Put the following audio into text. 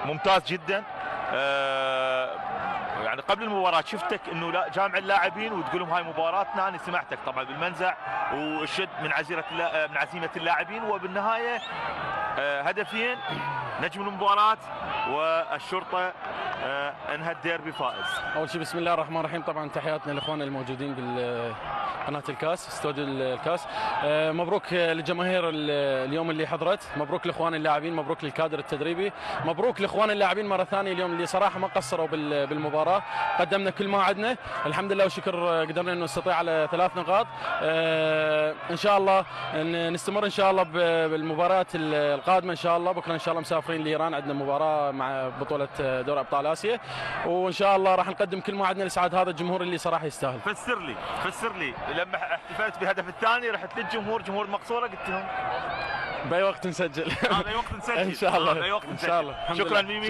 ممتاز جدا. يعني قبل المباراة شفتك انه لا جامع اللاعبين وتقول لهم هاي مباراتنا، انا سمعتك طبعا بالمنزع والشد من عزيمة اللاعبين، وبالنهاية هدفين، نجم المباراة والشرطة انهى الديربي فائز. اول شيء بسم الله الرحمن الرحيم، طبعا تحياتنا لاخواننا الموجودين بقناه الكاس، استوديو الكاس. مبروك للجماهير اليوم اللي حضرت، مبروك لاخوان اللاعبين، مبروك للكادر التدريبي، مبروك لاخوان اللاعبين مره ثانيه اليوم اللي صراحه ما قصروا بالمباراه، قدمنا كل ما عندنا الحمد لله وشكر، قدرنا انه نستطيع على 3 نقاط. ان شاء الله نستمر ان شاء الله بالمباريات القادمه ان شاء الله. بكره ان شاء الله مسافرين لايران، عندنا مباراه مع بطوله دوري ابطال اسيا، وان شاء الله راح نقدم كل ما عندنا لاسعاد هذا الجمهور اللي صراحه يستاهل. فسر لي لما احتفلت بالهدف الثاني رحت للجمهور، جمهور المقصوره، قلت لهم باي وقت نسجل. باي وقت نسجل ان شاء الله باي وقت ان شاء الله. شكرا ميمي.